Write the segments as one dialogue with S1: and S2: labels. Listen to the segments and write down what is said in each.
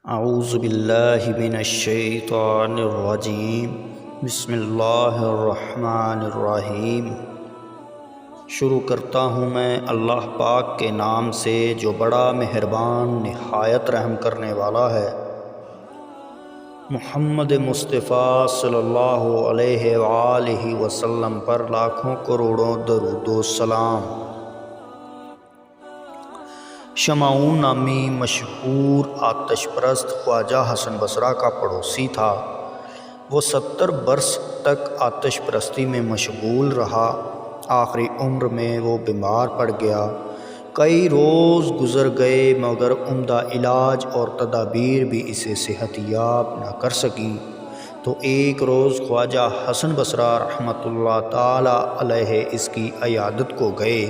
S1: اعوذ باللہ من الشیطان الرجیم بسم اللہ الرحمن الرحیم۔ شروع کرتا ہوں میں اللہ پاک کے نام سے جو بڑا مہربان نہایت رحم کرنے والا ہے۔ محمد مصطفیٰ صلی اللہ علیہ وآلہ وسلم پر لاکھوں کروڑوں درود و سلام۔ شمعون نامی مشہور آتش پرست خواجہ حسن بصری کا پڑوسی تھا۔ وہ 70 برس تک آتش پرستی میں مشغول رہا۔ آخری عمر میں وہ بیمار پڑ گیا۔ کئی روز گزر گئے مگر عمدہ علاج اور تدابیر بھی اسے صحت یاب نہ کر سکی۔ تو ایک روز خواجہ حسن بصری رحمۃ اللہ تعالی علیہ اس کی عیادت کو گئے۔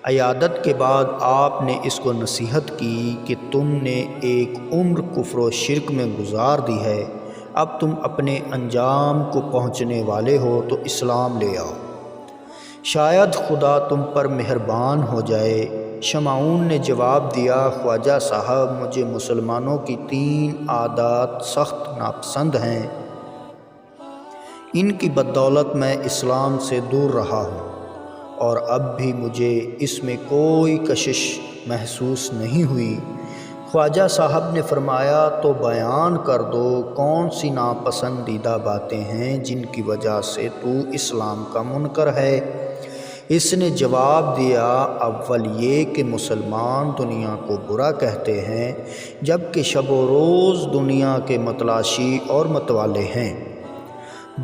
S1: عیادت کے بعد آپ نے اس کو نصیحت کی کہ تم نے ایک عمر کفر و شرک میں گزار دی ہے، اب تم اپنے انجام کو پہنچنے والے ہو تو اسلام لے آؤ، شاید خدا تم پر مہربان ہو جائے۔ شمعون نے جواب دیا، خواجہ صاحب مجھے مسلمانوں کی 3 عادات سخت ناپسند ہیں، ان کی بدولت میں اسلام سے دور رہا ہوں اور اب بھی مجھے اس میں کوئی کشش محسوس نہیں ہوئی۔ خواجہ صاحب نے فرمایا تو بیان کر دو کون سی ناپسندیدہ باتیں ہیں جن کی وجہ سے تو اسلام کا منکر ہے۔ اس نے جواب دیا، اول یہ کہ مسلمان دنیا کو برا کہتے ہیں جبکہ شب و روز دنیا کے متلاشی اور متوالے ہیں۔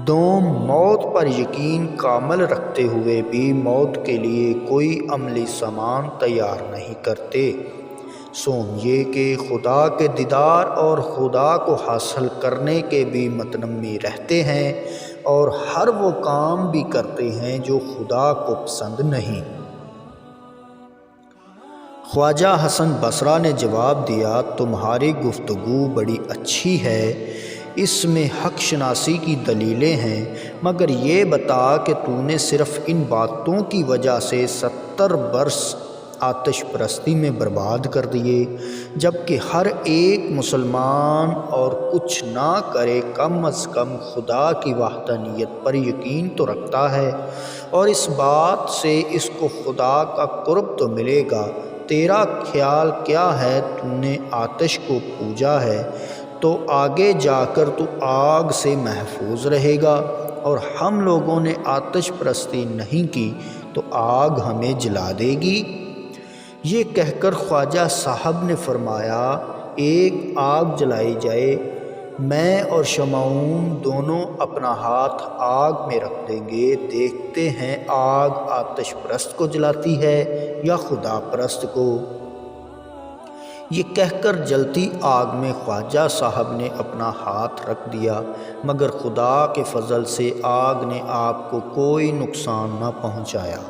S1: دوم، موت پر یقین کامل رکھتے ہوئے بھی موت کے لیے کوئی عملی سامان تیار نہیں کرتے۔ سوم، یہ کہ خدا کے دیدار اور خدا کو حاصل کرنے کے بھی متنمی رہتے ہیں اور ہر وہ کام بھی کرتے ہیں جو خدا کو پسند نہیں۔ خواجہ حسن بصری نے جواب دیا، تمہاری گفتگو بڑی اچھی ہے، اس میں حق شناسی کی دلیلیں ہیں، مگر یہ بتا کہ تو نے صرف ان باتوں کی وجہ سے 70 برس آتش پرستی میں برباد کر دیے، جبکہ ہر ایک مسلمان اور کچھ نہ کرے کم از کم خدا کی وحدانیت پر یقین تو رکھتا ہے، اور اس بات سے اس کو خدا کا قرب تو ملے گا۔ تیرا خیال کیا ہے؟ تو نے آتش کو پوجا ہے تو آگے جا کر تو آگ سے محفوظ رہے گا، اور ہم لوگوں نے آتش پرستی نہیں کی تو آگ ہمیں جلا دے گی۔ یہ کہہ کر خواجہ صاحب نے فرمایا، ایک آگ جلائی جائے، میں اور شمعون دونوں اپنا ہاتھ آگ میں رکھ دیں گے، دیکھتے ہیں آگ آتش پرست کو جلاتی ہے یا خدا پرست کو۔ یہ کہہ کر جلتی آگ میں خواجہ صاحب نے اپنا ہاتھ رکھ دیا، مگر خدا کے فضل سے آگ نے آپ کو کوئی نقصان نہ پہنچایا۔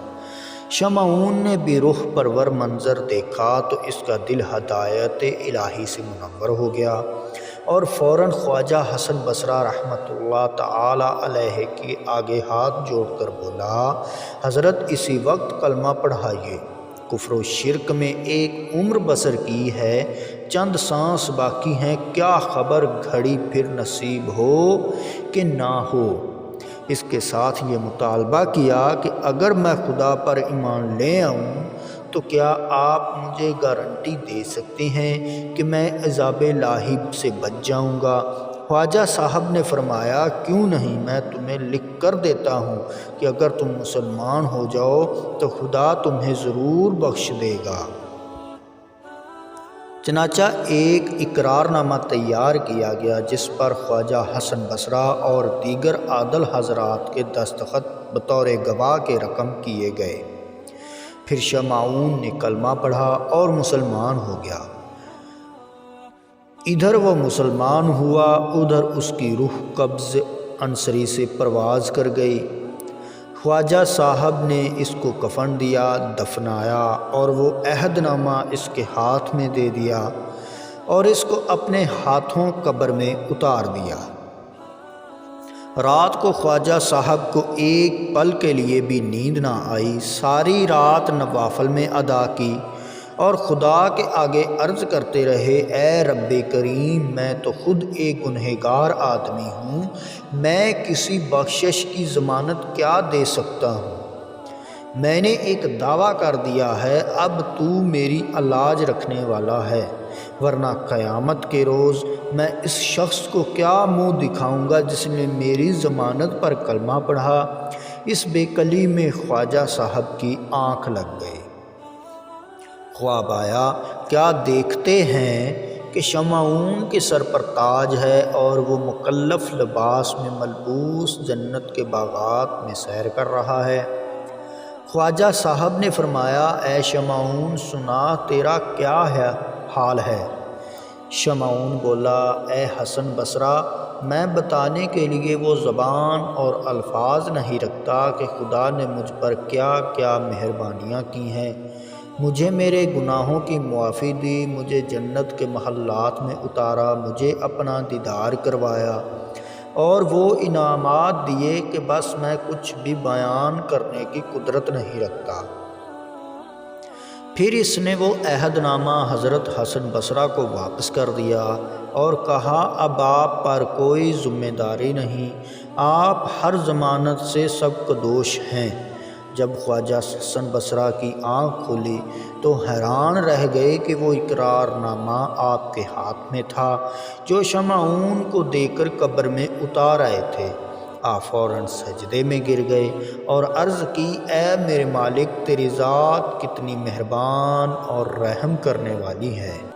S1: شمعون نے بھی رخ پرور منظر دیکھا تو اس کا دل ہدایت الہی سے منور ہو گیا، اور فوراً خواجہ حسن بصری رحمۃ اللہ تعالی علیہ کے آگے ہاتھ جوڑ کر بولا، حضرت اسی وقت کلمہ پڑھائیے، کفر و شرک میں ایک عمر بسر کی ہے، چند سانس باقی ہیں، کیا خبر گھڑی پھر نصیب ہو کہ نہ ہو۔ اس کے ساتھ یہ مطالبہ کیا کہ اگر میں خدا پر ایمان لے آؤں تو کیا آپ مجھے گارنٹی دے سکتے ہیں کہ میں عذاب الہی سے بچ جاؤں گا؟ خواجہ صاحب نے فرمایا، کیوں نہیں، میں تمہیں لکھ کر دیتا ہوں کہ اگر تم مسلمان ہو جاؤ تو خدا تمہیں ضرور بخش دے گا۔ چنانچہ ایک اقرار نامہ تیار کیا گیا جس پر خواجہ حسن بصری اور دیگر عادل حضرات کے دستخط بطور گواہ کے رقم کیے گئے۔ پھر شمعون نے کلمہ پڑھا اور مسلمان ہو گیا۔ ادھر وہ مسلمان ہوا، ادھر اس کی روح قبض عنصری سے پرواز کر گئی۔ خواجہ صاحب نے اس کو کفن دیا، دفنایا، اور وہ عہد نامہ اس کے ہاتھ میں دے دیا اور اس کو اپنے ہاتھوں قبر میں اتار دیا۔ رات کو خواجہ صاحب کو ایک پل کے لیے بھی نیند نہ آئی، ساری رات نوافل میں ادا کی اور خدا کے آگے عرض کرتے رہے، اے رب کریم، میں تو خود ایک گنہگار آدمی ہوں، میں کسی بخشش کی ضمانت کیا دے سکتا ہوں؟ میں نے ایک دعویٰ کر دیا ہے، اب تو میری علاج رکھنے والا ہے، ورنہ قیامت کے روز میں اس شخص کو کیا منہ دکھاؤں گا جس نے میری ضمانت پر کلمہ پڑھا۔ اس بے کلی میں خواجہ صاحب کی آنکھ لگ گئی۔ خواب آیا، کیا دیکھتے ہیں کہ شمعون کے سر پر تاج ہے اور وہ مکلف لباس میں ملبوس جنت کے باغات میں سیر کر رہا ہے۔ خواجہ صاحب نے فرمایا، اے شمعون، سنا تیرا کیا حال ہے؟ شمعون بولا، اے حسن بصرہ، میں بتانے کے لیے وہ زبان اور الفاظ نہیں رکھتا کہ خدا نے مجھ پر کیا کیا مہربانیاں کی ہیں، مجھے میرے گناہوں کی معافی دی، مجھے جنت کے محلات میں اتارا، مجھے اپنا دیدار کروایا اور وہ انعامات دیے کہ بس میں کچھ بھی بیان کرنے کی قدرت نہیں رکھتا۔ پھر اس نے وہ عہد نامہ حضرت حسن بصرہ کو واپس کر دیا اور کہا، اب آپ پر کوئی ذمہ داری نہیں، آپ ہر ضمانت سے سب قدوش ہیں۔ جب خواجہ حسن بصرہ کی آنکھ کھلی تو حیران رہ گئے کہ وہ اقرار نامہ آپ کے ہاتھ میں تھا جو شمعون کو دے کر قبر میں اتار آئے تھے۔ آپ فوراً سجدے میں گر گئے اور عرض کی، اے میرے مالک، تیری ذات کتنی مہربان اور رحم کرنے والی ہے۔